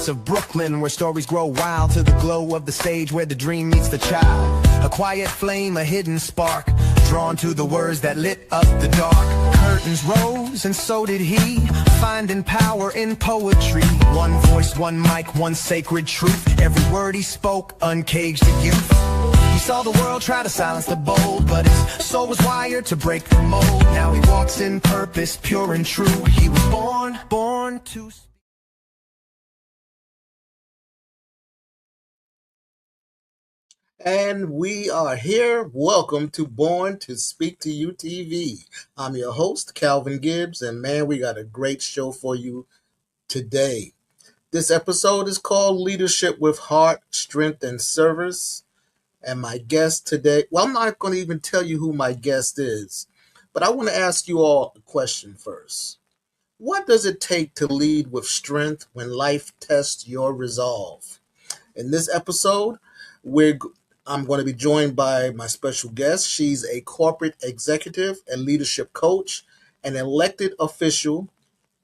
streets of Brooklyn, where stories grow wild to the glow of the stage where the dream meets the child. A quiet flame, a hidden spark, drawn to the words that lit up the dark. Curtains rose, and so did he, finding power in poetry. One voice, one mic, one sacred truth. Every word he spoke uncaged the youth. He saw the world try to silence the bold, but his soul was wired to break the mold. Now he walks in purpose, pure and true. He was born to... And we are here. Welcome to Born to Speak to You TV. I'm your host, Calvin Gibbs, and man, we got a great show for you today. This episode is called Leadership with Heart, Strength, and Service. And my guest today, well, I'm not going to even tell you who my guest is, but I want to ask you all a question first. What does it take to lead with strength when life tests your resolve? In this episode, I'm going to be joined by my special guest. She's a corporate executive and leadership coach, an elected official,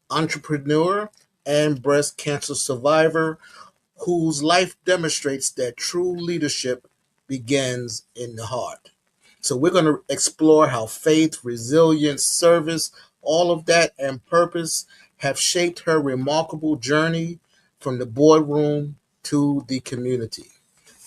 entrepreneur, and breast cancer survivor whose life demonstrates that true leadership begins in the heart. So we're going to explore how faith, resilience, service, all of that, and purpose have shaped her remarkable journey from the boardroom to the community.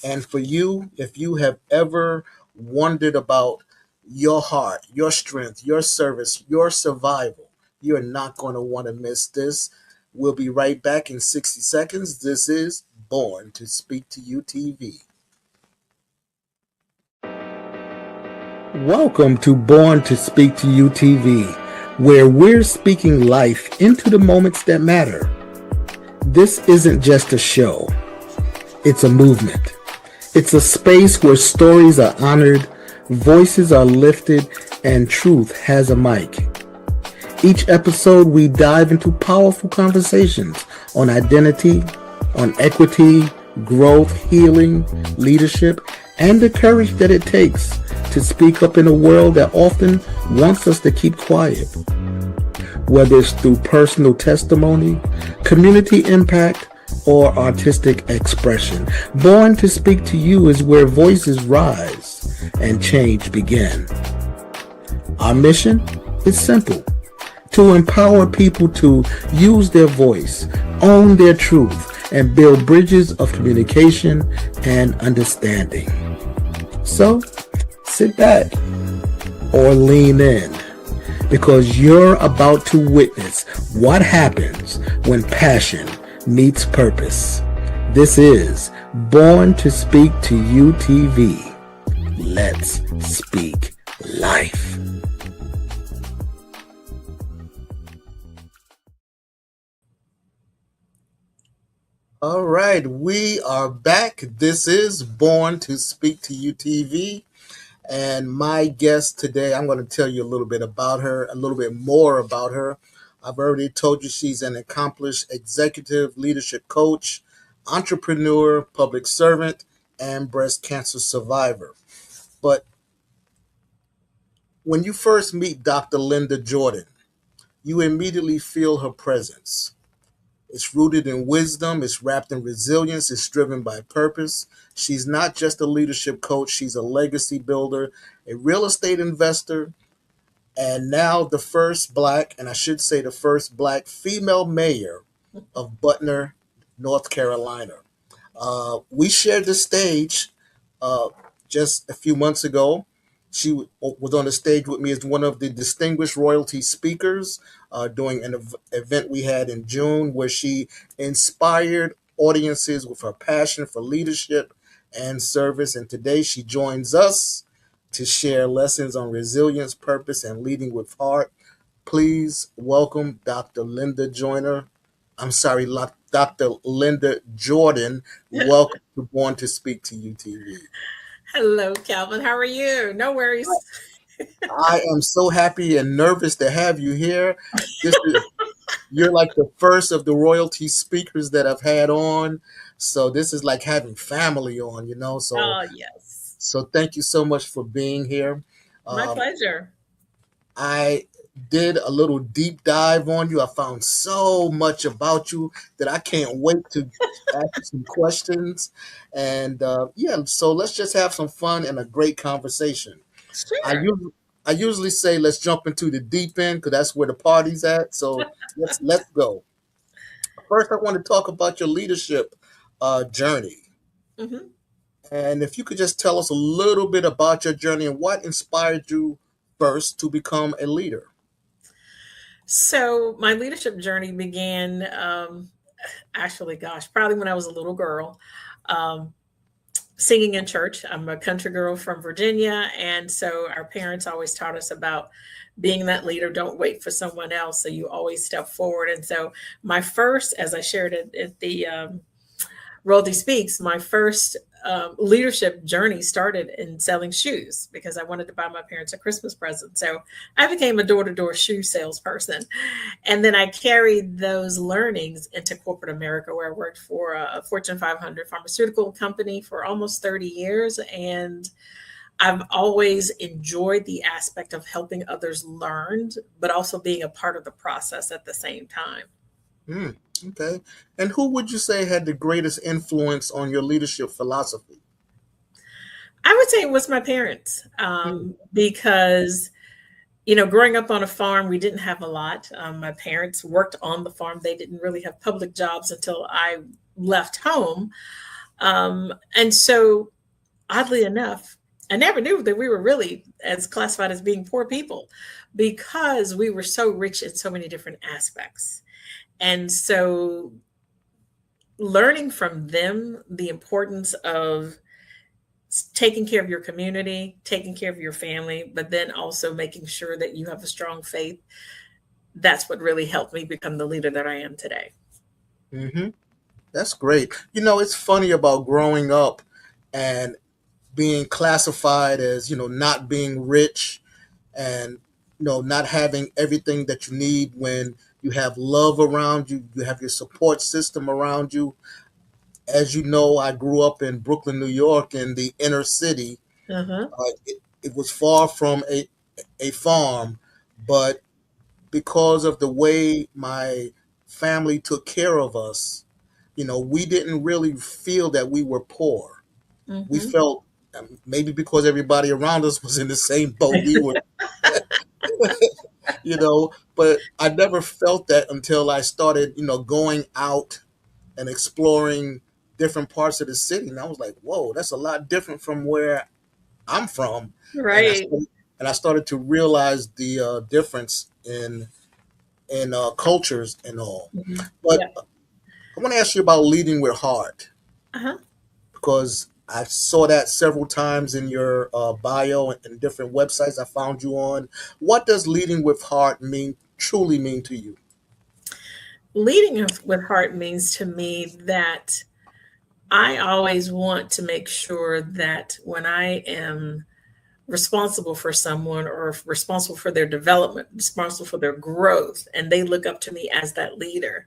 And for you, if you have ever wondered about your heart, your strength, your service, your survival, you're not going to want to miss this. We'll be right back in 60 seconds. This is Born to Speak to You TV. Welcome to Born to Speak to You TV, where we're speaking life into the moments that matter. This isn't just a show. It's a movement. It's a space where stories are honored, voices are lifted, and truth has a mic. Each episode, we dive into powerful conversations on identity, on equity, growth, healing, leadership, and the courage that it takes to speak up in a world that often wants us to keep quiet. Whether it's through personal testimony, community impact, or artistic expression, Born to Speak to You is where voices rise and change begin. Our mission is simple: to empower people to use their voice, own their truth, and build bridges of communication and understanding. So, sit back or lean in, because you're about to witness what happens when passion meets purpose. This is Born to Speak to You TV. Let's speak life. All right, we are back. This is Born to Speak to You TV. And my guest today, I'm going to tell you a little bit about her, a little bit more about her. I've already told you she's an accomplished executive leadership coach, entrepreneur, public servant, and breast cancer survivor. But when you first meet Dr. Linda Jordon, you immediately feel her presence. It's rooted in wisdom, it's wrapped in resilience, it's driven by purpose. She's not just a leadership coach, she's a legacy builder, a real estate investor, and now the first Black, and I should say the first Black female mayor of Butner, North Carolina. We shared the stage just a few months ago. She was on the stage with me as one of the distinguished royalty speakers during an event we had in June, where she inspired audiences with her passion for leadership and service. And today she joins us to share lessons on resilience, purpose, and leading with heart. Please welcome Dr. Linda Joyner. Dr. Linda Jordon. Welcome to Born to Speak to You TV. Hello, Calvin. How are you? No worries. I am so happy and nervous to have you here. You're like the first of the royalty speakers that I've had on. So this is like having family on, you know. So, oh, yes. So thank you so much for being here. My pleasure. I did a little deep dive on you. I found so much about you that I can't wait to ask you some questions. And yeah, so let's just have some fun and a great conversation. I Sure. usually I usually say let's jump into the deep end because that's where the party's at. So let's go. First, I want to talk about your leadership journey. hmm And if you could just tell us a little bit about your journey and what inspired you first to become a leader. So my leadership journey began, actually, gosh, probably when I was a little girl, um, singing in church. I'm a country girl from Virginia, and so our parents always taught us about being that leader. Don't wait for someone else, so you always step forward. And so my first, as I shared at the Royalty Speaks, my first leadership journey started in selling shoes because I wanted to buy my parents a Christmas present. So I became a door to door shoe salesperson. And then I carried those learnings into corporate America, where I worked for a Fortune 500 pharmaceutical company for almost 30 years. And I've always enjoyed the aspect of helping others learn, but also being a part of the process at the same time. Hmm, okay. And who would you say had the greatest influence on your leadership philosophy? I would say it was my parents, Hmm, because growing up on a farm, we didn't have a lot. My parents worked on the farm. They didn't really have public jobs until I left home. And so, oddly enough, I never knew that we were really as classified as being poor people because we were so rich in so many different aspects. And so, learning from them the importance of taking care of your community, taking care of your family, but then also making sure that you have a strong faith. That's what really helped me become the leader that I am today. hmm. That's great. It's funny about growing up and being classified as, not being rich and, not having everything that you need when you have love around you, you have your support system around you. As you know, I grew up in Brooklyn, New York, in the inner city. Uh-huh. It was far from a farm, but because of the way my family took care of us, we didn't really feel that we were poor. We hmm felt maybe because everybody around us was in the same boat we were, but I never felt that until I started, going out and exploring different parts of the city. And I was like, whoa, that's a lot different from where I'm from. And I Right. started, and I started to realize the difference in cultures and all. Mhm. But Yeah. I want to ask you about leading with heart Uh-huh. because I saw that several times in your bio and different websites I found you on. What does leading with heart truly mean to you? Leading with heart means to me that I always want to make sure that when I am responsible for someone or responsible for their development, responsible for their growth, and they look up to me as that leader,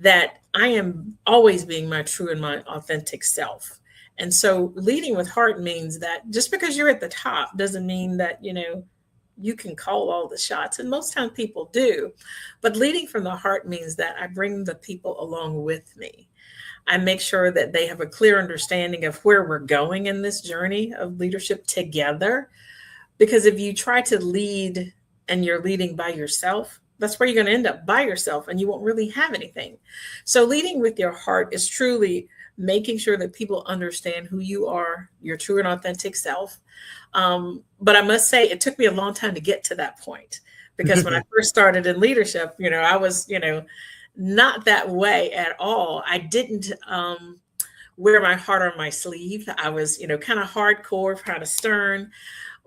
that I am always being my true and my authentic self. And so leading with heart means that just because you're at the top doesn't mean that, you can call all the shots. And most times people do. But leading from the heart means that I bring the people along with me. I make sure that they have a clear understanding of where we're going in this journey of leadership together. Because if you try to lead and you're leading by yourself, that's where you're going to end up by yourself and you won't really have anything. So, leading with your heart is truly making sure that people understand who you are, your true and authentic self. But I must say, it took me a long time to get to that point because when I first started in leadership, I was, not that way at all. I didn't wear my heart on my sleeve. I was, kind of hardcore, kind of stern.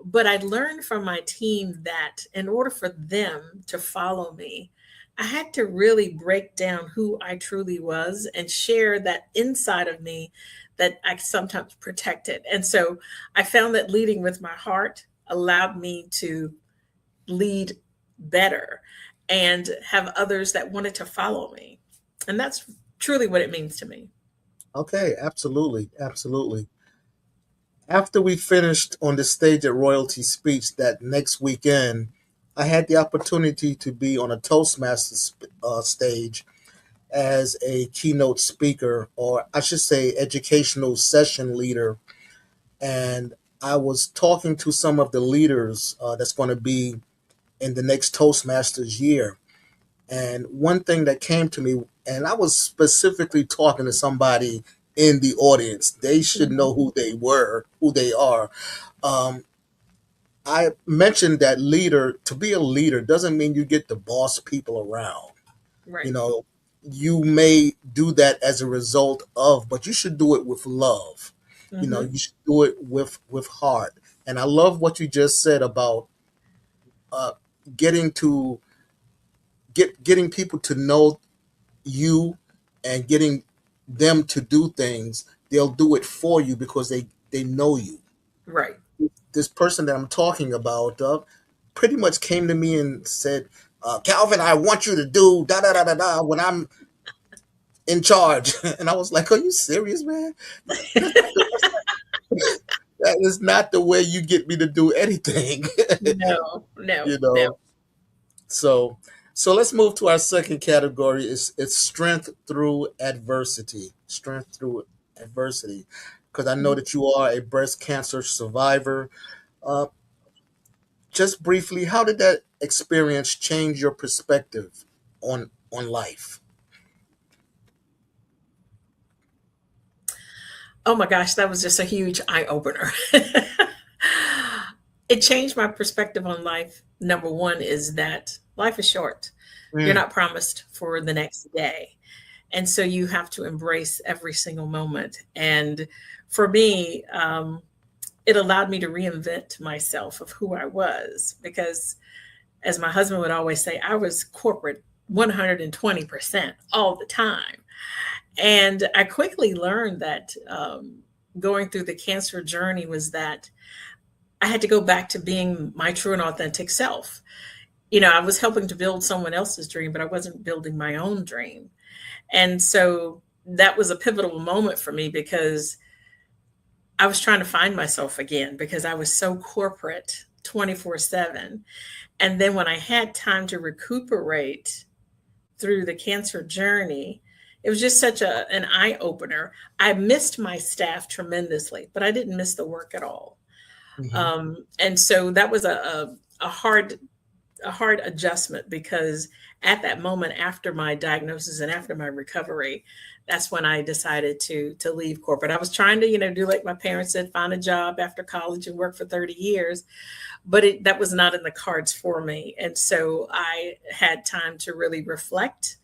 But I learned from my team that in order for them to follow me, I had to really break down who I truly was and share that inside of me that I sometimes protected. And so I found that leading with my heart allowed me to lead better and have others that wanted to follow me. And that's truly what it means to me. Okay, absolutely, absolutely. After we finished on the stage at Royalty Speech that next weekend, I had the opportunity to be on a Toastmasters stage as a keynote speaker, or I should say, educational session leader. And I was talking to some of the leaders that's going to be in the next Toastmasters year. And one thing that came to me, and I was specifically talking to somebody in the audience, they should know who they were, who they are. Um, I mentioned that leader, to be a leader doesn't mean you get to boss people around. You Right. know, you may do that as a result of, but you should do it with love. Hmm. You should do it with heart. And I love what you just said about uh, getting to getting people to know you and getting them to do things. They'll do it for you because they know you. Right. This person that I'm talking about pretty much came to me and said, Calvin, I want you to do da da da da da when I'm in charge. And I was like, are you serious, man? That's not that is not the way you get me to do anything. No, no, you no. know. So so let's move to our second category. It's strength through adversity. Strength through adversity. Because I know that you are a breast cancer survivor. Uh, just briefly, how did that experience change your perspective on life? Oh my gosh, that was just a huge eye opener. It changed my perspective on life. Number one is that life is short. You're Mm, not promised for the next day. And so you have to embrace every single moment. And for me, it allowed me to reinvent myself of who I was because, as my husband would always say, I was corporate 120% all the time. And I quickly learned that going through the cancer journey was that I had to go back to being my true and authentic self. I was helping to build someone else's dream, but I wasn't building my own dream. And so that was a pivotal moment for me because I was trying to find myself again because I was so corporate 24/7. And then when I had time to recuperate through the cancer journey, it was just such an eye opener. I missed my staff tremendously, but I didn't miss the work at all. mhm. And so that was a hard adjustment because at that moment after my diagnosis and after my recovery, that's when I decided to leave corporate. I was trying to, do like my parents said, find a job after college and work for 30 years, but that was not in the cards for me. And so I had time to really reflect.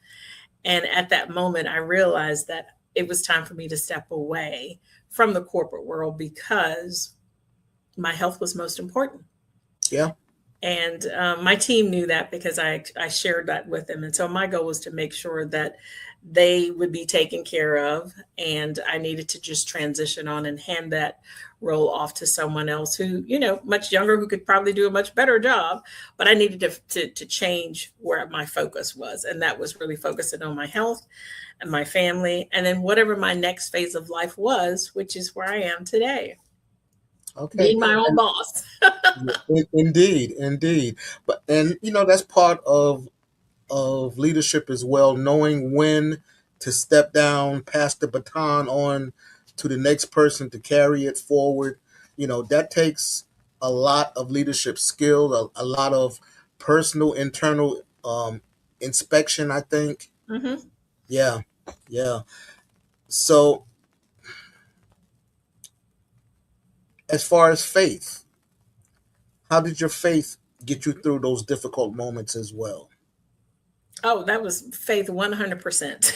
And at that moment, I realized that it was time for me to step away from the corporate world because my health was most important. Yeah. And my team knew that because I shared that with them. And so my goal was to make sure that they would be taken care of. And I needed to just transition on and hand that role off to someone else who, much younger, who could probably do a much better job. But I needed to change where my focus was. And that was really focusing on my health and my family. And then whatever my next phase of life was, which is where I am today, Okay. being my own boss. Indeed, indeed. But and that's part of leadership as well, knowing when to step down, pass the baton on to the next person to carry it forward. That takes a lot of leadership skill, a lot of personal internal inspection, I think. Hmm. Yeah. Yeah. So as far as faith, how did your faith get you through those difficult moments as well? Oh, that was faith 100%.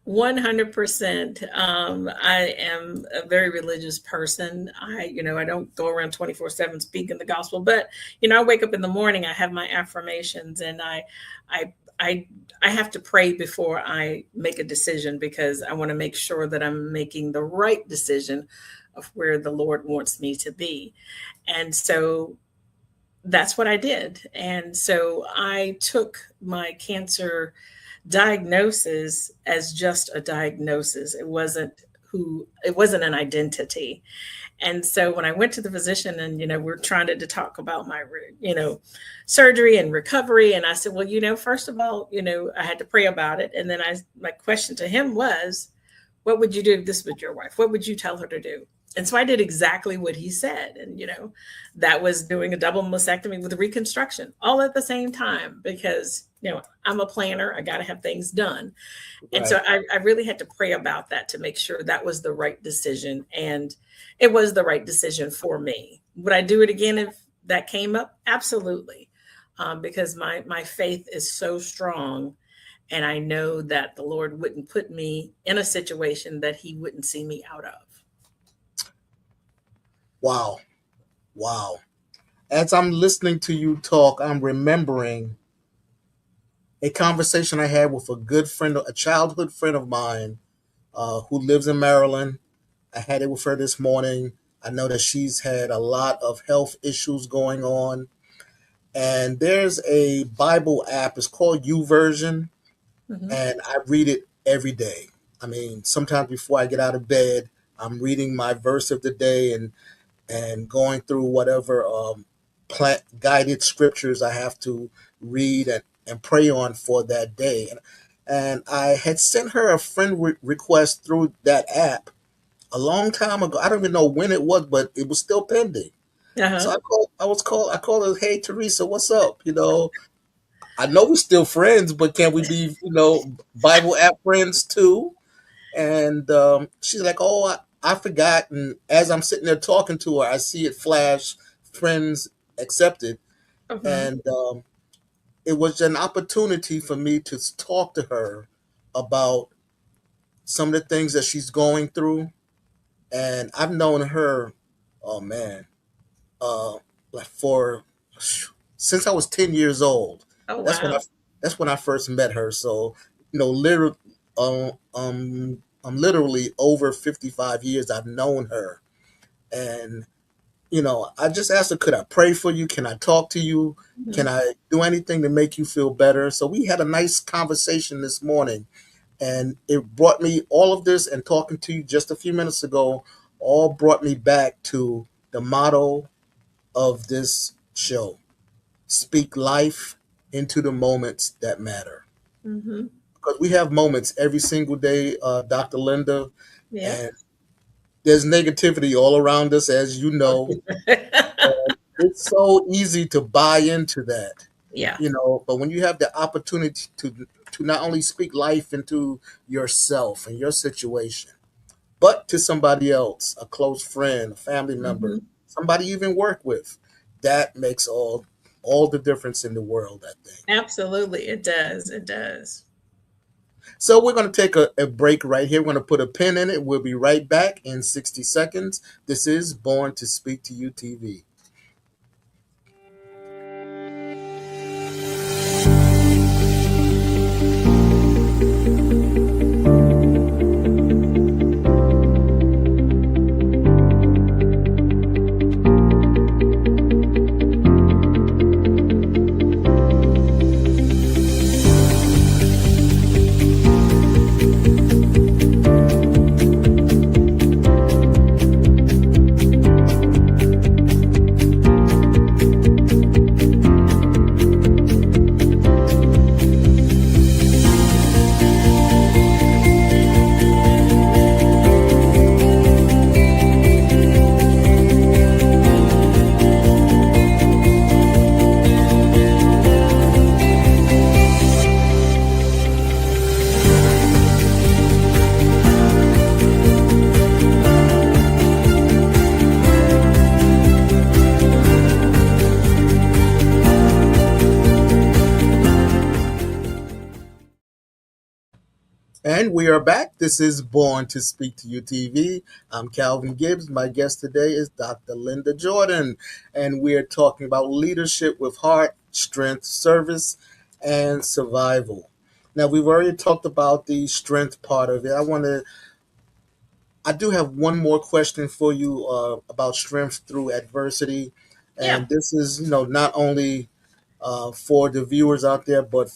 100%. I am a very religious person. I don't go around 24/7 speaking the gospel, but I wake up in the morning, I have my affirmations, and I I I have to pray before I make a decision because I want to make sure that I'm making the right decision of where the Lord wants me to be. And so that's what I did. And so I took my cancer diagnosis as just a diagnosis. It wasn't an identity. And so when I went to the physician and, we're trying to talk about my, surgery and recovery. And I said, well, first of all, I had to pray about it. And then my question to him was, what would you do if this was your wife? What would you tell her to do? And so I did exactly what he said. And, that was doing a double mastectomy with reconstruction all at the same time, because, I'm a planner. I got to have things done. And so I really had to pray about that to make sure that was the right decision. And it was the right decision for me. Would I do it again if that came up? Absolutely. Because my faith is so strong. And I know that the Lord wouldn't put me in a situation that he wouldn't see me out of. Wow. Wow. As I'm listening to you talk, I'm remembering a conversation I had with a good friend, a childhood friend of mine, who lives in Maryland. I had it with her this morning. I know that she's had a lot of health issues going on. And there's a Bible app, it's called YouVersion, and I read it every day. I mean, sometimes before I get out of bed, I'm reading my verse of the day and going through whatever guided scriptures I have to read and pray on for that day. And I had sent her a friend request through that app a long time ago. I don't even know when it was, but it was still pending. So I called her, hey Teresa, what's up? I know we're still friends, but can we be, Bible app friends too? And she's like, oh, I forgot. And as I'm sitting there talking to her, I see it flash, friends accepted. And it was an opportunity for me to talk to her about some of the things that she's going through. And I've known her, oh man, like for since I was 10 years old. Oh, That's when wow. that's when I first met her. So, literally, I'm literally over 55 years I've known her. And, I just asked her, could I pray for you? Can I talk to you? Can I do anything to make you feel better? So we had a nice conversation this morning, and it brought me all of this, and talking to you just a few minutes ago, all brought me back to the motto of this show: speak life into the moments that matter. Because we have moments every single day, Dr. Linda, Yeah. and there's negativity all around us, as you know. And it's so easy to buy into that, Yeah. But when you have the opportunity to not only speak life into yourself and your situation, but to somebody else, a close friend, a family member, somebody you even work with, that makes all the difference in the world, I think. Absolutely. It does. It does. So we're going to take a break right here. We're going to put a pin in it. We'll be right back in 60 seconds. This is Born to Speak to You TV. And we are back. This is Born to Speak to You TV. I'm Calvin Gibbs. My guest today is Dr. Linda Jordon, and we are talking about leadership with heart, strength, service, and survival. Now, we've already talked about the strength part of it. I do have one more question for you about strength through adversity. Yeah. And this is, not only for the viewers out there, but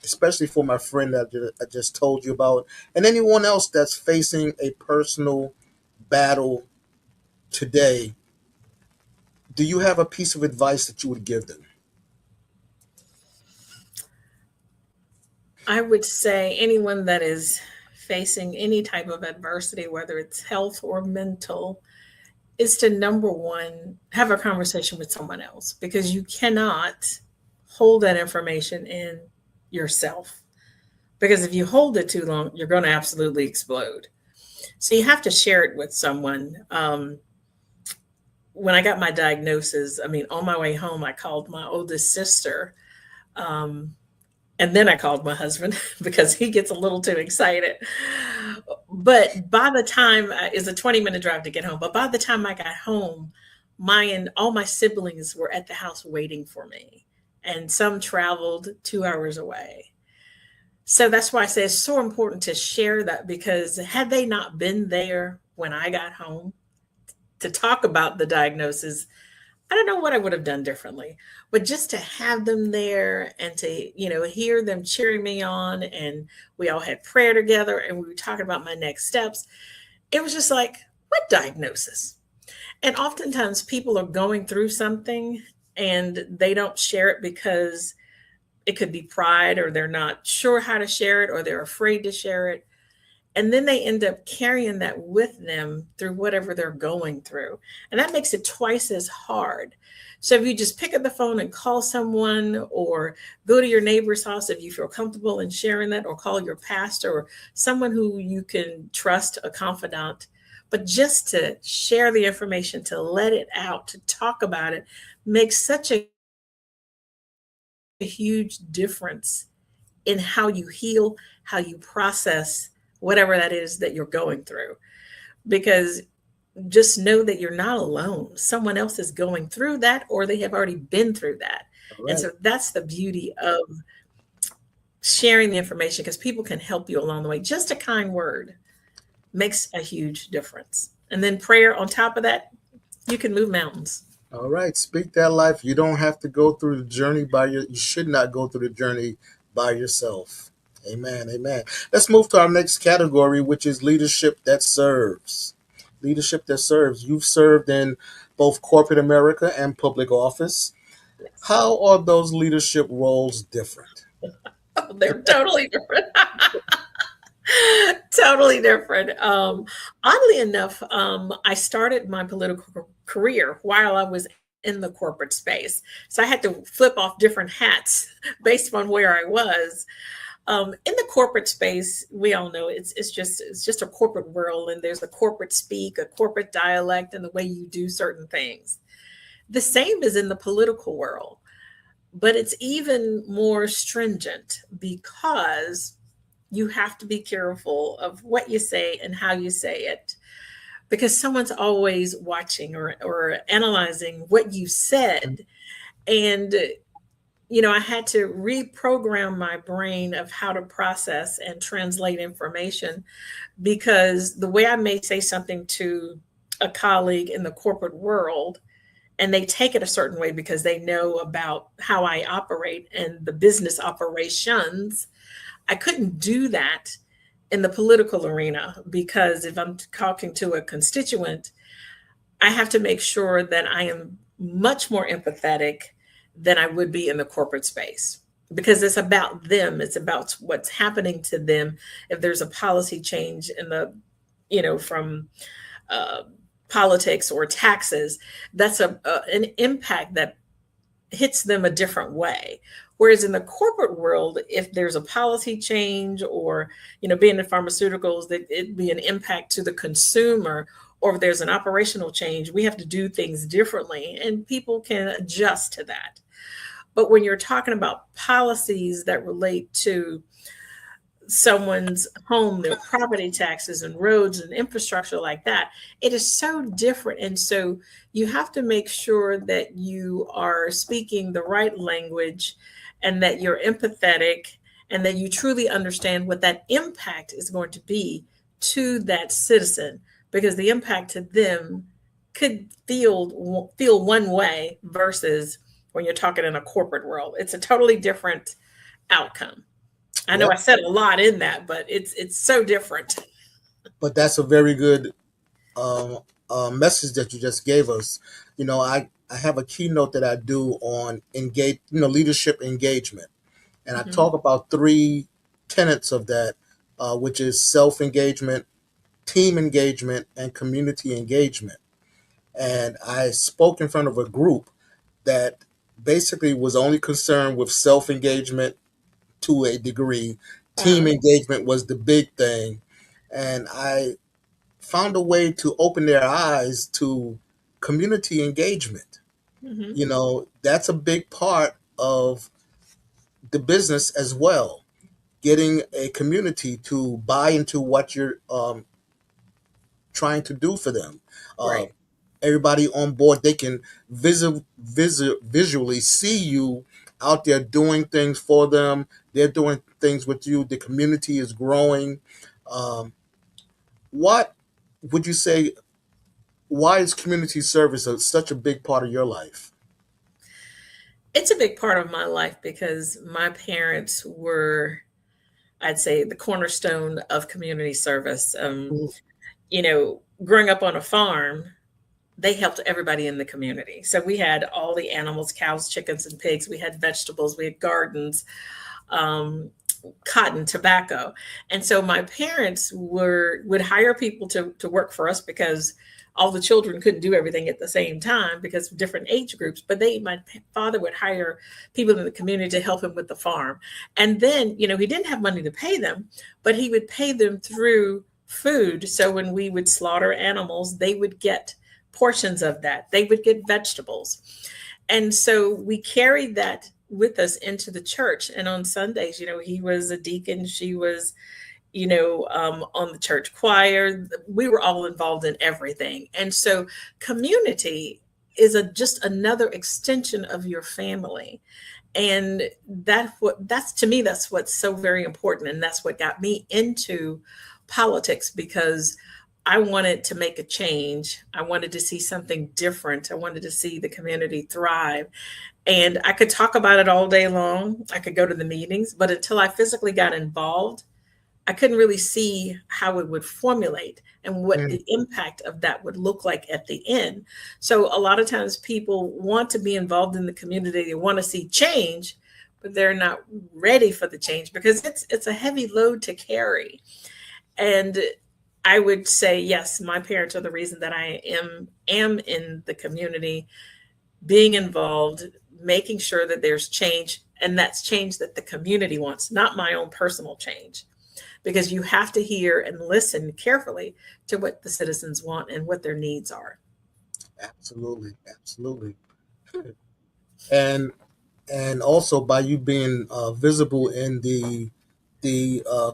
especially for my friend that I just told you about, and anyone else that's facing a personal battle today, do you have a piece of advice that you would give them? I would say anyone that is facing any type of adversity, whether it's health or mental, is to number one, have a conversation with someone else because you cannot hold that information in yourself. Because if you hold it too long, you're going to absolutely explode. So you have to share it with someone. When I got my diagnosis, I mean, on my way home, I called my oldest sister. Um, and then I called my husband because he gets a little too excited. But by the time it's a 20-minute drive to get home, but by the time I got home, my and all my siblings were at the house waiting for me. And some traveled 2 hours away. So that's why I say it's so important to share that because had they not been there when I got home to talk about the diagnosis, I don't know what I would have done differently. But just to have them there and to, hear them cheering me on and we all had prayer together and we were talking about my next steps, it was just like, what diagnosis? And oftentimes people are going through something and they don't share it because it could be pride or they're not sure how to share it or they're afraid to share it. And then they end up carrying that with them through whatever they're going through. And that makes it twice as hard. So if you just pick up the phone and call someone or go to your neighbor's house if you feel comfortable in sharing that, or call your pastor or someone who you can trust, a confidant, but just to share the information, to let it out, to talk about it makes such a huge difference in how you heal, how you process whatever that is that you're going through. Because just know that you're not alone. Someone else is going through that or they have already been through that. Right. And so that's the beauty of sharing the information because people can help you along the way. Just a kind word makes a huge difference. And then prayer on top of that, you can move mountains. All right, speak that life. You don't have to go through the journey you should not go through the journey by yourself. Amen. Amen. Let's move to our next category, which is leadership that serves. Leadership that serves. You've served in both corporate America and public office. Yes. How are those leadership roles different? They're totally different. Totally different. Oddly enough, I started my political career while I was in the corporate space. So I had to flip off different hats based on where I was. In the corporate space, we all know it's just a corporate world, and there's a corporate speak, a corporate dialect, and the way you do certain things. The same is in the political world, but it's even more stringent because you have to be careful of what you say and how you say it, because someone's always watching or analyzing what you said. And I had to reprogram my brain of how to process and translate information, because the way I may say something to a colleague in the corporate world, and they take it a certain way because they know about how I operate and the business operations, I couldn't do that in the political arena, because if I'm talking to a constituent, I have to make sure that I am much more empathetic than I would be in the corporate space, because it's about them. It's about what's happening to them. If there's a policy change in from politics or taxes, that's an impact that hits them a different way. Whereas in the corporate world, if there's a policy change or, being in pharmaceuticals, that it'd be an impact to the consumer, or if there's an operational change, we have to do things differently and people can adjust to that. But when you're talking about policies that relate to someone's home, their property taxes and roads and infrastructure like that, it is so different. And so you have to make sure that you are speaking the right language and that you're empathetic and that you truly understand what that impact is going to be to that citizen, because the impact to them could feel one way versus when you're talking in a corporate world. It's a totally different outcome. I know I said a lot in that, but it's so different. But that's a very good message that you just gave us. I have a keynote that I do on leadership engagement, and I Mhm. talk about three tenets of that, which is self engagement, team engagement, and community engagement. And I spoke in front of a group that basically was only concerned with self engagement to a degree. Team Uh-huh. engagement was the big thing. And I found a way to open their eyes to community engagement. Mhm. That's a big part of the business as well. Getting a community to buy into what you're trying to do for them. Uh, Right. Everybody on board, they can visually see you out there doing things for them. They're doing things with you. The community is growing. Um, what would you say? Why is community service such a big part of your life? It's a big part of my life because my parents were, I'd say, the cornerstone of community service. Mhm. Growing up on a farm, they helped everybody in the community. So we had all the animals, cows, chickens, and pigs. We had vegetables, we had gardens, um, cotton, tobacco. And so my parents would hire people to work for us because all the children couldn't do everything at the same time because of different age groups. But my father would hire people in the community to help him with the farm. And then, he didn't have money to pay them, but he would pay them through food. So when we would slaughter animals, they would get portions of that. They would get vegetables. And so we carried that with us into the church. And on Sundays, he was a deacon, she was, on the church choir. We were all involved in everything. And so community is just another extension of your family. And that's to me, that's what's so very important. And that's what got me into politics because I wanted to make a change. I wanted to see something different. I wanted to see the community thrive. And I could talk about it all day long. I could go to the meetings, but until I physically got involved, I couldn't really see how it would formulate and what Mm. the impact of that would look like at the end. So a lot of times people want to be involved in the community, they want to see change, but they're not ready for the change because it's a heavy load to carry. And I would say yes, my parents are the reason that I am in the community, being involved, making sure that there's change, and that's change that the community wants, not my own personal change. Because you have to hear and listen carefully to what the citizens want and what their needs are. Absolutely, absolutely. And also by you being visible in the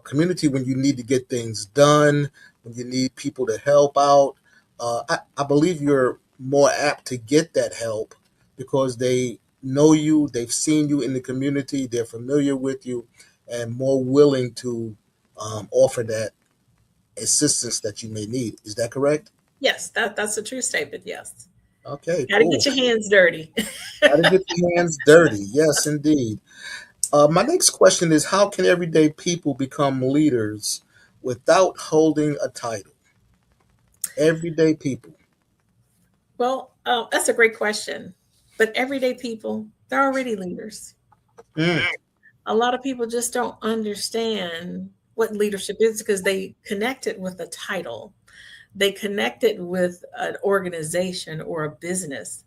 community when you need to get things done, when you need people to help out. I believe you're more apt to get that help because they know you, they've seen you in the community, they're familiar with you, and more willing to offer that assistance that you may need. Is that correct? Yes, that's a true statement. Yes. Okay, Got to cool. get your hands dirty. Got to get your hands dirty. Yes, indeed. My next question is how can everyday people become leaders without holding a title? Everyday people. Well, that's a great question. But everyday people, they're already leaders. Mm, A lot of people just don't understand what leadership is because they connect it with a title. They connect it with an organization or a business.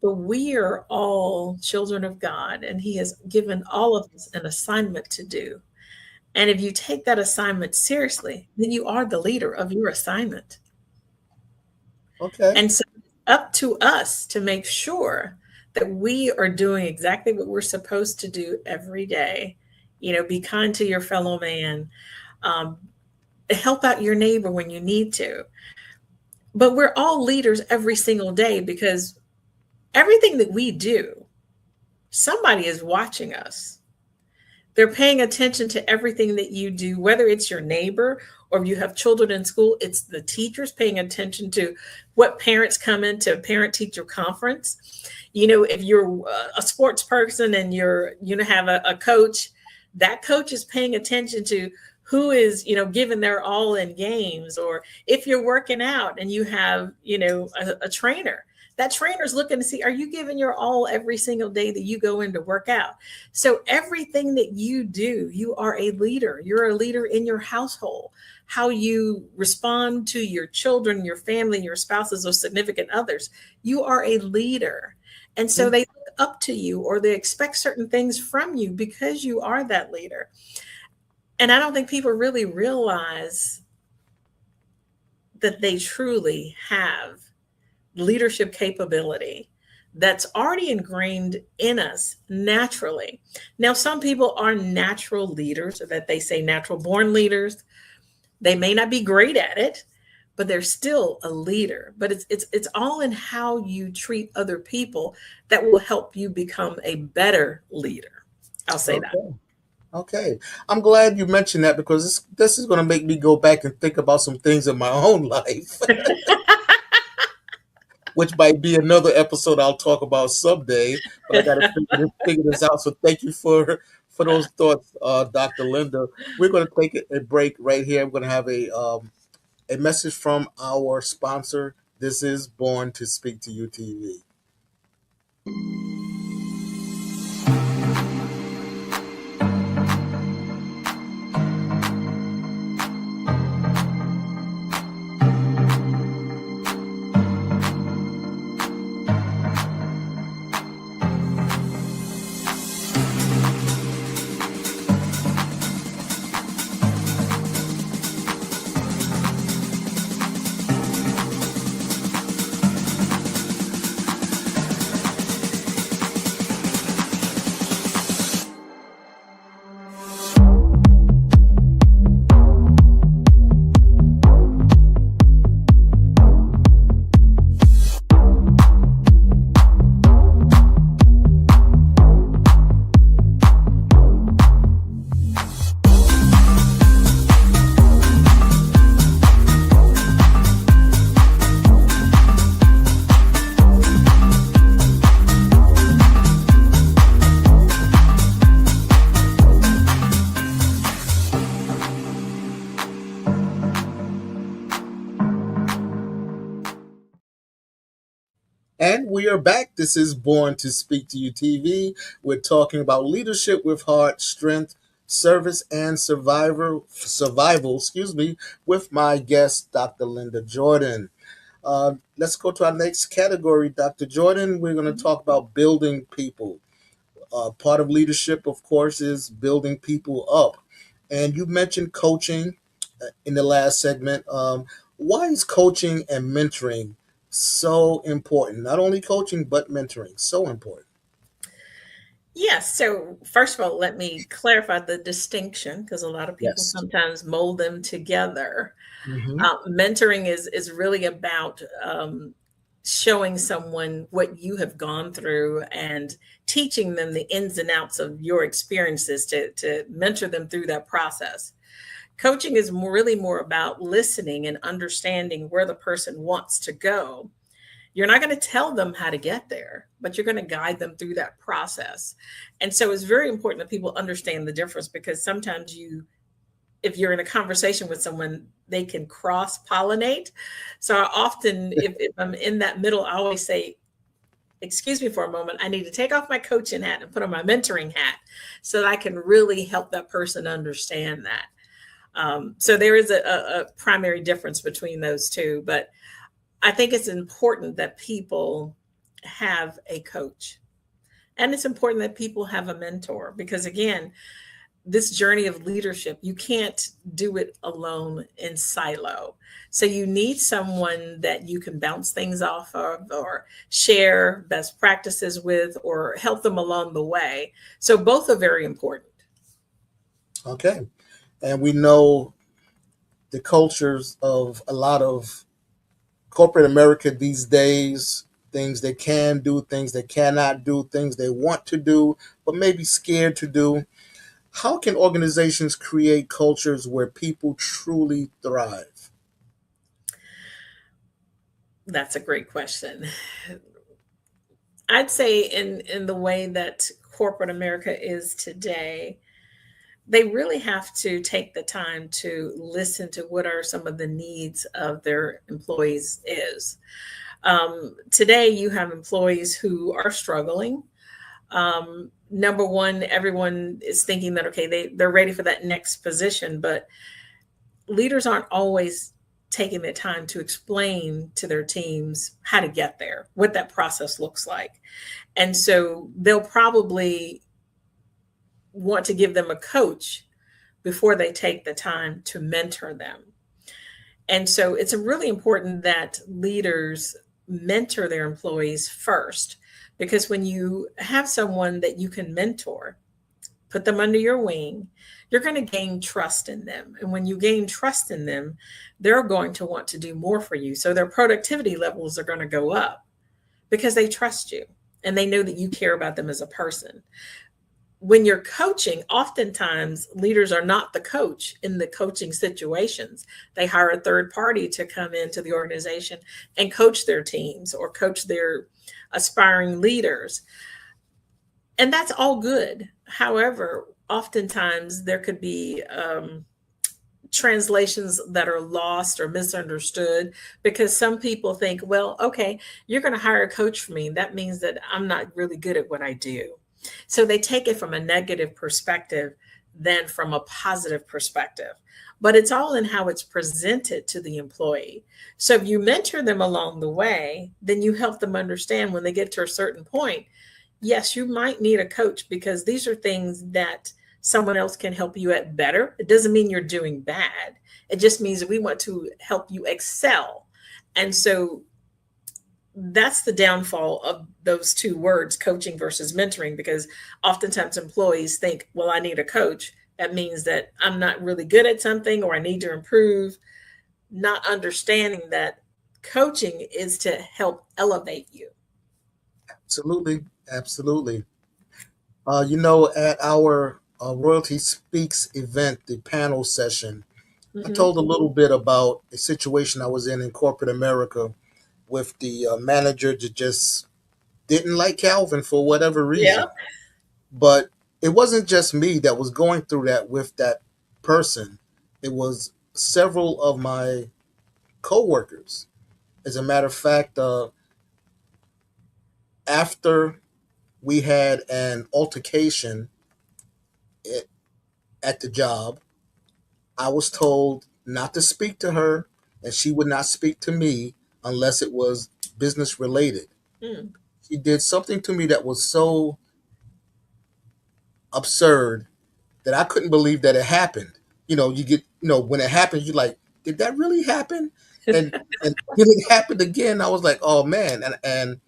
But we are all children of God, and He has given all of us an assignment to do. And if you take that assignment seriously, then you are the leader of your assignment. okay. And so it's up to us to make sure that we are doing exactly what we're supposed to do every day. Be kind to your fellow man, um, help out your neighbor when you need to. But we're all leaders every single day because everything that we do, somebody is watching us. They're paying attention to everything that you do, whether it's your neighbor or if you have children in school, it's the teachers paying attention to what parents come into a parent teacher conference. If you're a sports person and you have a coach, that coach is paying attention to who is, giving their all in games, or if you're working out and you have, a trainer, that trainer's looking to see, are you giving your all every single day that you go in to work out? So everything that you do, you are a leader. You're a leader in your household. How you respond to your children, your family, your spouses, or significant others, you are a leader. And so they look up to you, or they expect certain things from you because you are that leader. And I don't think people really realize that they truly have leadership capability that's already ingrained in us naturally. Now, some people are natural leaders, or that they say natural born leaders. They may not be great at it, but they're still a leader. But it's all in how you treat other people that will help you become a better leader. I'll say that. Okay. I'm glad you mentioned that, because this is going to make me go back and think about some things in my own life, which might be another episode I'll talk about someday. But I got to figure this out. So thank you for those thoughts, Dr. Linda. We're going to take a break right here. We're going to have a message from our sponsor. This is Born to Speak to You TV. And we are back. This is Born to Speak to You TV. We're talking about leadership with heart, strength, service, and survival, with my guest, Dr. Linda Jordon. Let's go to our next category, Dr. Jordon. We're going to talk about building people. Part of leadership, of course, is building people up. And you mentioned coaching in the last segment. Why is coaching and mentoring so important? Not only coaching, but mentoring, so important. Yes. So first of all, let me clarify the distinction, because a lot of people sometimes mold them together. Mentoring is really about showing someone what you have gone through and teaching them the ins and outs of your experiences to mentor them through that process. Coaching is really more about listening and understanding where the person wants to go. You're not going to tell them how to get there, but you're going to guide them through that process. And so it's very important that people understand the difference, because sometimes if you're in a conversation with someone, they can cross-pollinate. So I often, if I'm in that middle, I always say, excuse me for a moment, I need to take off my coaching hat and put on my mentoring hat so that I can really help that person understand that. So there is a primary difference between those two, but I think it's important that people have a coach, and it's important that people have a mentor, because again, this journey of leadership, you can't do it alone in silo. So you need someone that you can bounce things off of, or share best practices with, or help them along the way. So both are very important. Okay. And we know the cultures of a lot of corporate America these days, things they can do, things they cannot do, things they want to do, but maybe scared to do. How can organizations create cultures where people truly thrive? That's a great question. I'd say in the way that corporate America is today, they really have to take the time to listen to what are some of the needs of their employees is. Today, you have employees who are struggling. Number one, everyone is thinking that, okay, they're ready for that next position, but leaders aren't always taking the time to explain to their teams how to get there, what that process looks like. And so they'll probably want to give them a coach before they take the time to mentor them. And so it's really important that leaders mentor their employees first, because when you have someone that you can mentor, put them under your wing, you're going to gain trust in them. And when you gain trust in them, they're going to want to do more for you. So their productivity levels are going to go up because they trust you and they know that you care about them as a person. When you're coaching, oftentimes leaders are not the coach in the coaching situations. They hire a third party to come into the organization and coach their teams or coach their aspiring leaders. And that's all good. However, oftentimes there could be translations that are lost or misunderstood because some people think, well, okay, you're going to hire a coach for me. That means that I'm not really good at what I do. So they take it from a negative perspective than from a positive perspective. But it's all in how it's presented to the employee. So if you mentor them along the way, then you help them understand when they get to a certain point, yes, you might need a coach because these are things that someone else can help you at better. It doesn't mean you're doing bad. It just means that we want to help you excel. And so that's the downfall of those two words, coaching versus mentoring, because oftentimes employees think, well, I need a coach. That means that I'm not really good at something or I need to improve, not understanding that coaching is to help elevate you. Absolutely. Absolutely. At our Royalty Speaks event, the panel session, I Mm-hmm. told a little bit about a situation I was in corporate America with the manager that just didn't like Calvin for whatever Yeah. reason. But it wasn't just me that was going through that with that person. It was several of my coworkers. As a matter of fact, after we had an altercation at, at the job, I was told not to speak to her, and she would not speak to me unless it was business related. Mm. She did something to me that was so absurd that I couldn't believe that it happened. You get, when it happens, you're like, did that really happen? And and when it happened again, I was like, oh man, and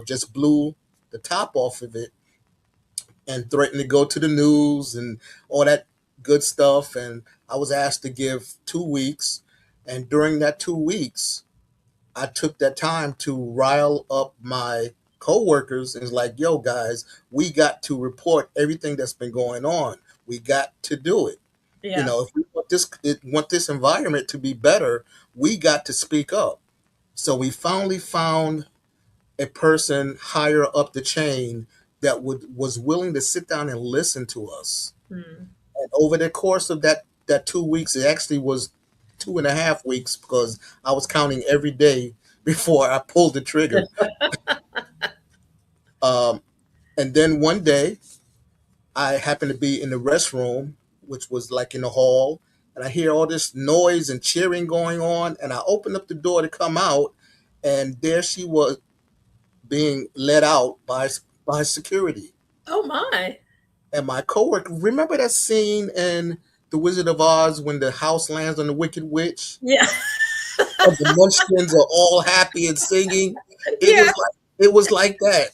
just blew the top off of it and threatened to go to the news and all that good stuff. And I was asked to give 2 weeks, and during that 2 weeks, I took that time to rile up my coworkers and was like, yo, guys, we got to report everything that's been going on. We got to do it. Yeah. If we want this environment to be better, we got to speak up. So we finally found a person higher up the chain that was willing to sit down and listen to us. Mm. And over the course of that 2 weeks, it actually was 2.5 weeks because I was counting every day before I pulled the trigger. Um, and then one day, I happened to be in the restroom, which was like in the hall, and I hear all this noise and cheering going on. And I opened up the door to come out, and there she was being let out by security. Oh my. And my coworker, remember that scene in The Wizard of Oz when the house lands on the Wicked Witch? Yeah. And the munchkins are all happy and singing. It was Yeah. like it was like that.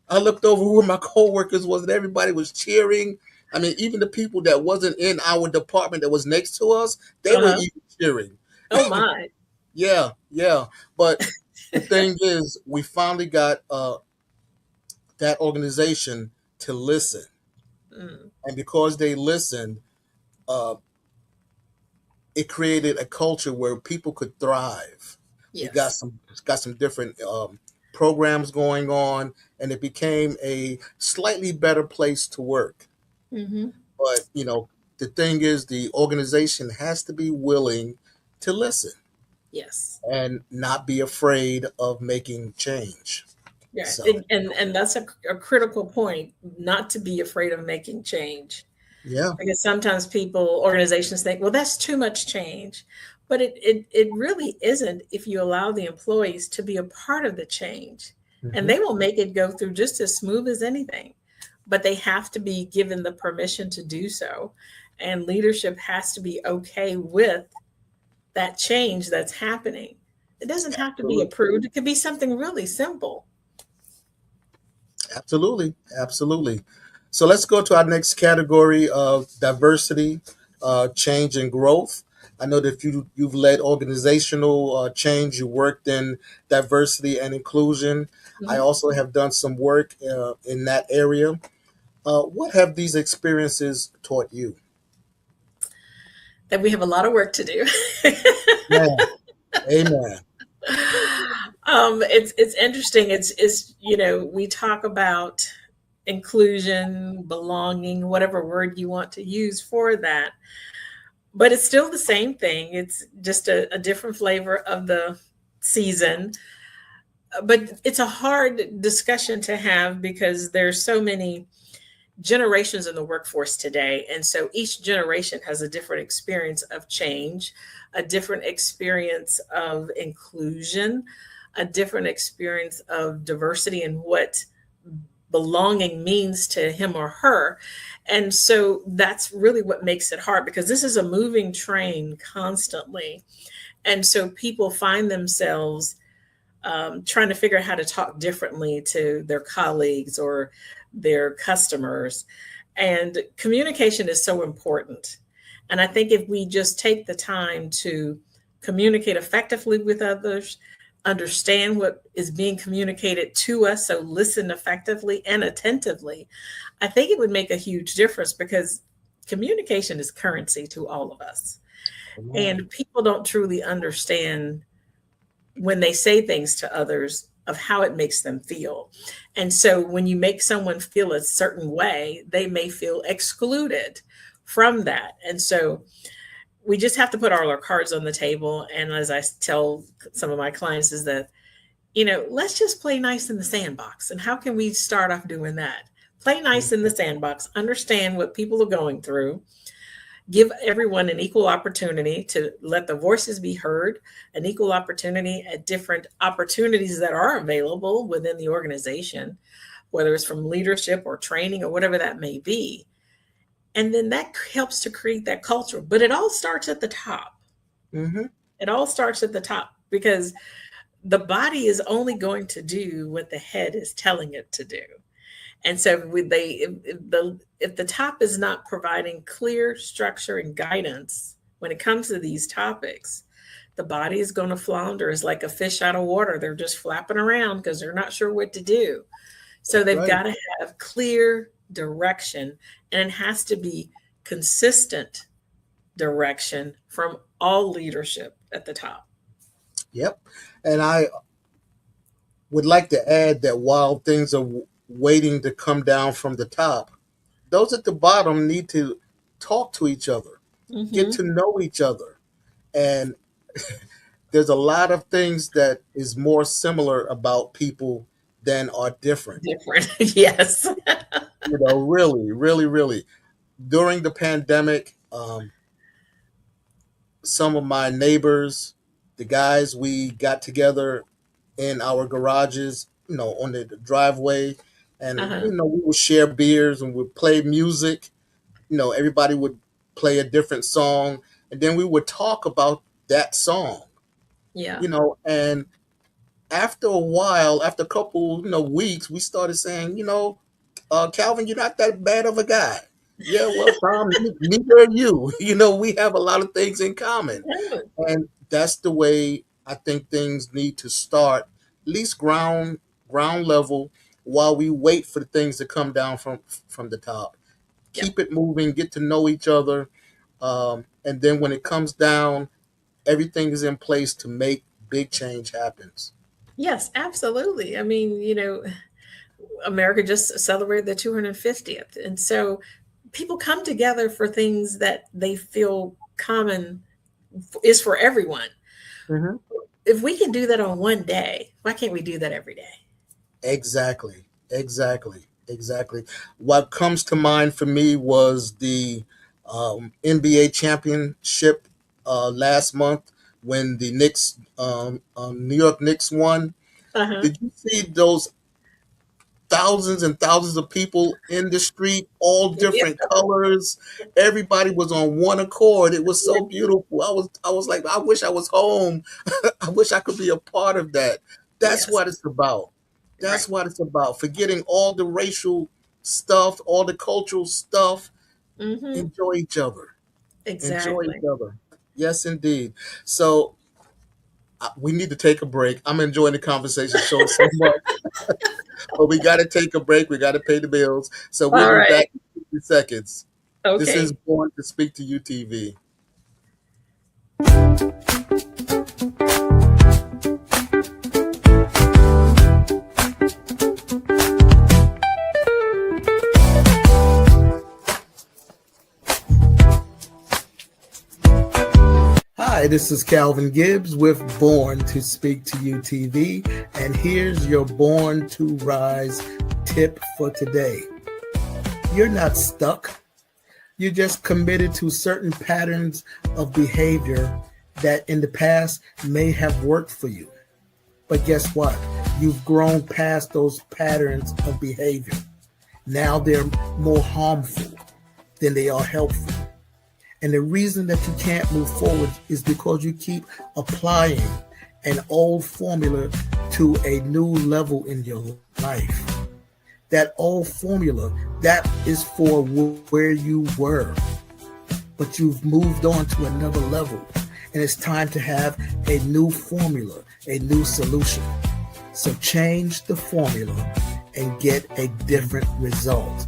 I looked over where my coworkers was, and everybody was cheering. I mean, even the people that wasn't in our department that was next to us, they were Uh-huh. even cheering. Oh my. Yeah, yeah. But the thing is, we finally got that organization to listen, Mm. and because they listened, uh, it created a culture where people could thrive. We Yes. got some different programs going on, and it became a slightly better place to work. Mm-hmm. But the thing is, the organization has to be willing to listen Yes. and not be afraid of making change. Yeah. So, And that's a critical point, not to be afraid of making change. yeah. Because sometimes people, organizations think, well, that's too much change. But it really isn't if you allow the employees to be a part of the change. And Hmm. they will make it go through just as smooth as anything. But they have to be given the permission to do so. And leadership has to be okay with that change that's happening. It doesn't have to be Absolutely. approved, it could be something really simple. Absolutely. Absolutely. So let's go to our next category of diversity, change, and growth. I know that you've led organizational change. You worked in diversity and inclusion. I Mhm. also have done some work in that area. What have these experiences taught you? That we have a lot of work to do. Man, amen. It's interesting. We talk about inclusion, belonging, whatever word you want to use for that, but it's still the same thing. It's just a different flavor of the season. But it's a hard discussion to have because there's so many generations in the workforce today. And so each generation has a different experience of change, a different experience of inclusion, a different experience of diversity and what belonging means to him or her. And so that's really what makes it hard because this is a moving train constantly. And so people find themselves trying to figure out how to talk differently to their colleagues or their customers. And communication is so important. And I think if we just take the time to communicate effectively with others, understand what is being communicated to us, so listen effectively and attentively, I think it would make a huge difference because communication is currency to all of us. Amen. And people don't truly understand when they say things to others of how it makes them feel. And so when you make someone feel a certain way, they may feel excluded from that. And so we just have to put all our cards on the table. And as I tell some of my clients, is that, let's just play nice in the sandbox. And how can we start off doing that? Play nice in the sandbox, understand what people are going through, give everyone an equal opportunity to let the voices be heard, an equal opportunity at different opportunities that are available within the organization, whether it's from leadership or training or whatever that may be. And then that helps to create that culture. But it all starts at the top. Hmm. It all starts at the top because the body is only going to do what the head is telling it to do. And so if the top is not providing clear structure and guidance when it comes to these topics, the body is going to flounder. It's like a fish out of water. They're just flapping around because they're not sure what to do. So That's they've right. got to have clear direction, and it has to be consistent direction from all leadership at the top. Yep. And I would like to add that while things are waiting to come down from the top, those at the bottom need to talk to each other, get Mm-hmm. to know each other. And there's a lot of things that is more similar about people than are different. Different. Yes. Really, really, really. During the pandemic, some of my neighbors, the guys, we got together in our garages, on the driveway, and Uh-huh. we would share beers and would play music. Everybody would play a different song, and then we would talk about that song. Yeah. And after a while, after a couple, weeks, we started saying, Calvin, you're not that bad of a guy. Yeah, well, Tom, neither are you. We have a lot of things in common. And that's the way I think things need to start, at least ground level, while we wait for things to come down from the top. Yeah. Keep it moving, get to know each other, and then when it comes down, everything is in place to make big change happens. Yes, absolutely. I mean, America just celebrated the 250th. And so people come together for things that they feel common is for everyone. Mhm. If we can do that on one day, why can't we do that every day? Exactly. Exactly. Exactly. What comes to mind for me was the NBA championship last month when the Knicks, New York Knicks won. Uh-huh. Did you see those thousands and thousands of people in the street, all Yeah. different colors? Everybody was on one accord. It was so beautiful. I was like, I wish I was home. I wish I could be a part of that. That's Yes. what it's about. That's Right. what it's about. Forgetting all the racial stuff, all the cultural stuff. Mm-hmm. Enjoy each other. Enjoy each Exactly. other. Yes, indeed. So we need to take a break. I'm enjoying the conversation so much, but we got to take a break. We got to pay the bills. So we'll All be right. back in 50 seconds. This is Okay. Born to Speak to UTV. Hi, this is Calvin Gibbs with Born to Speak to UTV, and here's your Born to Rise tip for today. You're not stuck. You're just committed to certain patterns of behavior that in the past may have worked for you. But guess what? You've grown past those patterns of behavior. Now they're more harmful than they are helpful. And the reason that you can't move forward is because you keep applying an old formula to a new level in your life. That old formula, that is for where you were, but you've moved on to another level, and it's time to have a new formula, a new solution. So change the formula and get a different result.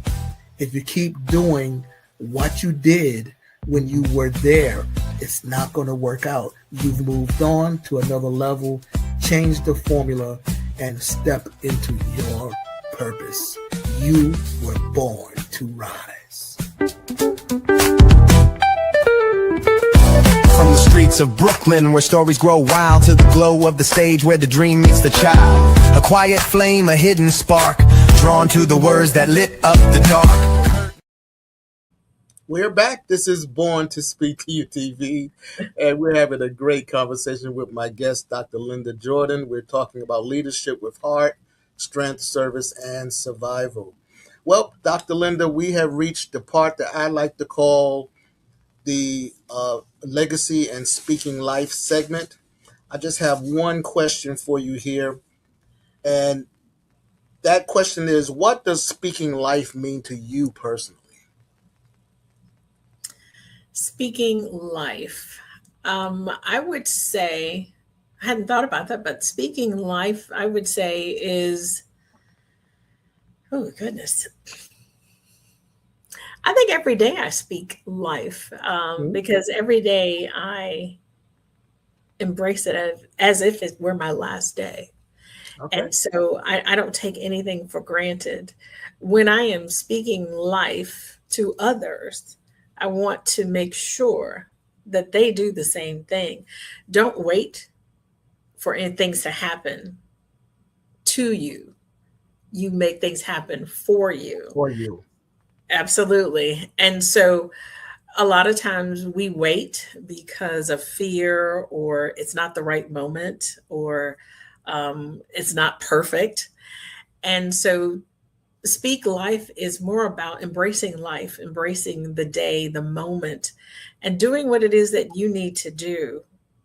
If you keep doing what you did when you were there, it's not going to work out. You've moved on to another level, change the formula, and step into your purpose. You were born to rise. From the streets of Brooklyn, where stories grow wild, to the glow of the stage where the dream meets the child. A quiet flame, a hidden spark, drawn to the words that lit up the dark. We're back. This is Born to Speak to You TV, and we're having a great conversation with my guest, Dr. Linda Jordon. We're talking about leadership with heart, strength, service, and survival. Well, Dr. Linda, we have reached the part that I like to call the legacy and speaking life segment. I just have one question for you here, and that question is, what does speaking life mean to you personally? Speaking life. I would say, I hadn't thought about that, but speaking life, I would say is, oh goodness. I think every day I speak life Hmm? because every day I embrace it as if it were my last day. Okay. And so I don't take anything for granted. When I am speaking life to others, I want to make sure that they do the same thing. Don't wait for things to happen to you. You make things happen for you. For you. Absolutely. And so a lot of times we wait because of fear, or it's not the right moment, or it's not perfect. And so speak life is more about embracing life, embracing the day, the moment, and doing what it is that you need to do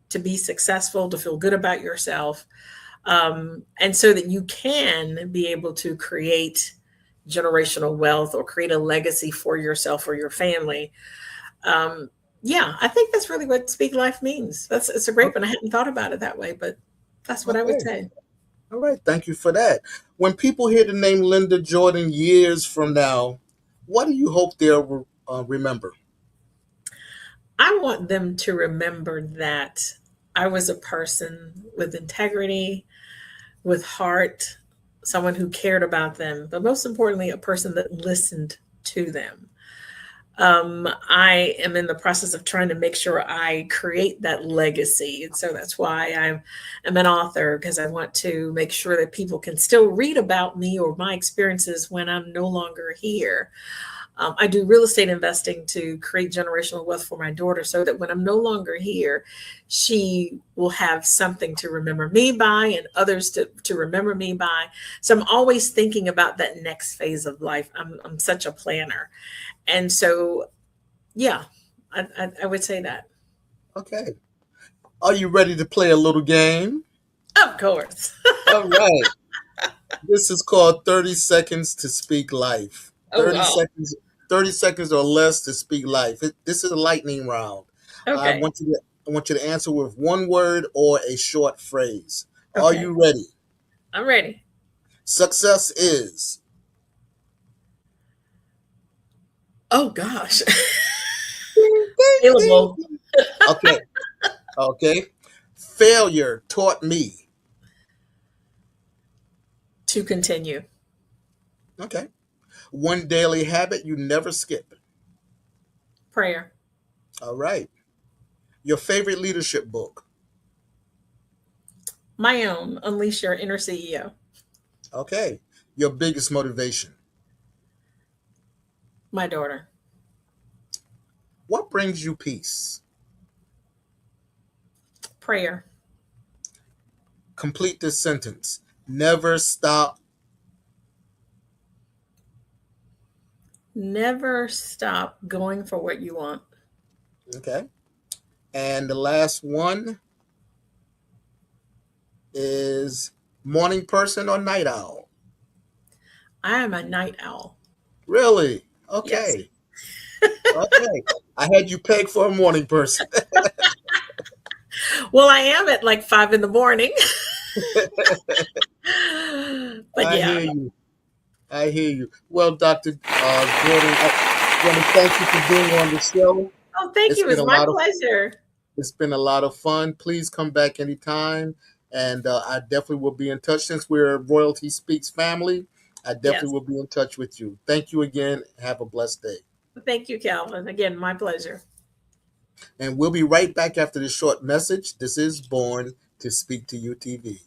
to be successful, to feel good about yourself, and so that you can be able to create generational wealth or create a legacy for yourself or your family. Um, yeah, I think that's really what speak life means. It's a great one. I hadn't thought about it that way, but that's what I would Okay. say. All right. Thank you for that. When people hear the name Linda Jordan years from now, what do you hope they'll remember? I want them to remember that I was a person with integrity, with heart, someone who cared about them, but most importantly, a person that listened to them. I am in the process of trying to make sure I create that legacy. And so that's why I'm an author, because I want to make sure that people can still read about me or my experiences when I'm no longer here. I do real estate investing to create generational wealth for my daughter so that when I'm no longer here, she will have something to remember me by and others to remember me by. So I'm always thinking about that next phase of life. I'm such a planner. And so, yeah, I would say that. Okay. Are you ready to play a little game? Of course. All right. This is called 30 Seconds to Speak Life. Oh, 30 wow. seconds 30 seconds or less to speak life. This is a lightning round. I Okay. want you to I want you to answer with one word or a short phrase. Are Okay. you ready? I'm ready. Success is. Oh, gosh. Ding, ding, ding, Available ding. Okay. Okay. Failure taught me. to continue. Okay. One daily habit you never skip. Prayer. All right. Your favorite leadership book. My own. Unleash your inner CEO. Okay. Your biggest motivation. My daughter. What brings you peace? Prayer. Complete this sentence. Never stop. Never stop going for what you want. Okay. And the last one is morning person or night owl? I am a night owl. Really? Yes. Okay. Okay. I had you pegged for a morning person. Well, I am at like 5 in the morning. But I yeah. hear you. I hear you. Well, Dr. Jordan, I want to thank you for being on the show. Oh, thank It's you. been It's a my lot of pleasure. It's been a lot of fun. Please come back anytime, and I definitely will be in touch. Since we're Royalty Speaks family, I definitely Yes. will be in touch with you. Thank you again. Have a blessed day. Thank you, Calvin. Again, my pleasure. And we'll be right back after this short message. This is Born to Speak to You TV.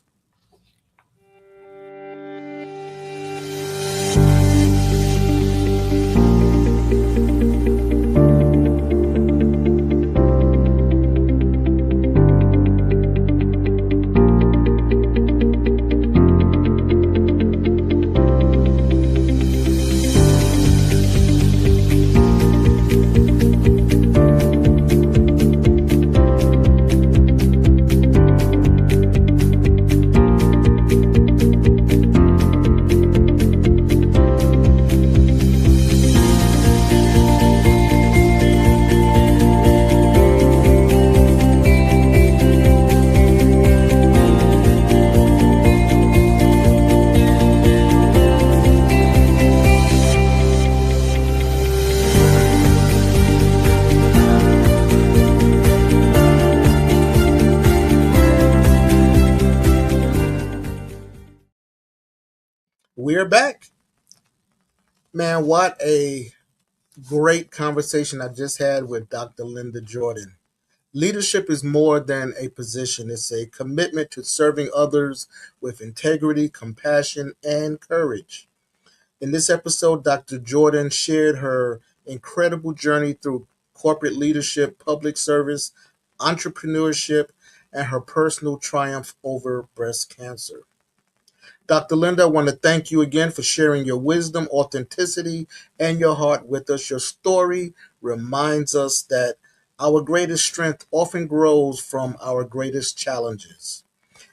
We're back. Man, what a great conversation I just had with Dr. Linda Jordan. Leadership is more than a position, it's a commitment to serving others with integrity, compassion, and courage. In this episode, Dr. Jordan shared her incredible journey through corporate leadership, public service, entrepreneurship, and her personal triumph over breast cancer. Dr. Linda, I want to thank you again for sharing your wisdom, authenticity, and your heart with us. Your story reminds us that our greatest strength often grows from our greatest challenges.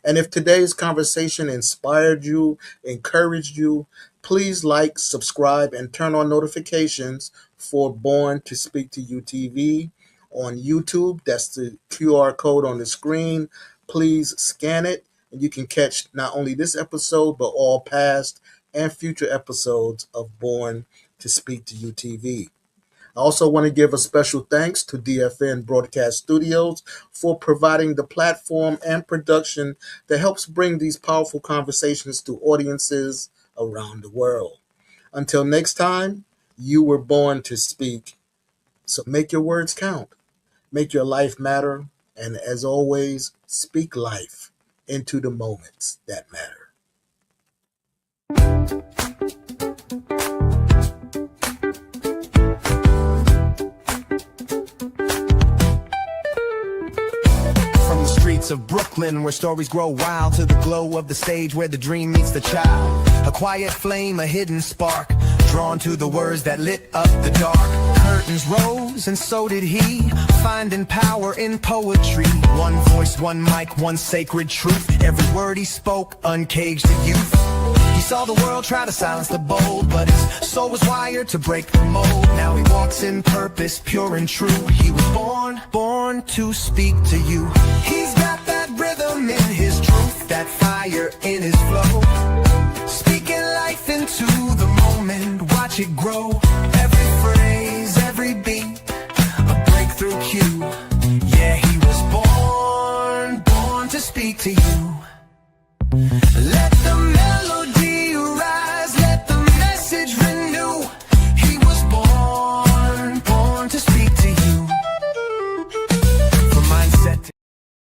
And if today's conversation inspired you, encouraged you, please like, subscribe, and turn on notifications for Born to Speak to You TV on YouTube. That's the QR code on the screen. Please scan it, and you can catch not only this episode, but all past and future episodes of Born to Speak to You TV. I also want to give a special thanks to DFN Broadcast Studios for providing the platform and production that helps bring these powerful conversations to audiences around the world. Until next time, you were born to speak So make your words count. Make your life matter. And as always, speak life into the moments that matter. From the streets of Brooklyn, where stories grow wild, to the glow of the stage where the dream meets the child. A quiet flame, a hidden spark, drawn to the words that lit up the dark. Curtains rose, and so did he, finding power in poetry. One voice, one mic, one sacred truth. Every word he spoke uncaged the youth. He saw the world try to silence the bold, but his soul was wired to break the mold. Now he walks in purpose, pure and true. He was born to speak to you. He's got that rhythm in his truth, that fire in his flow. Speaking life into the moment, watch it grow. Every phrase, every beat,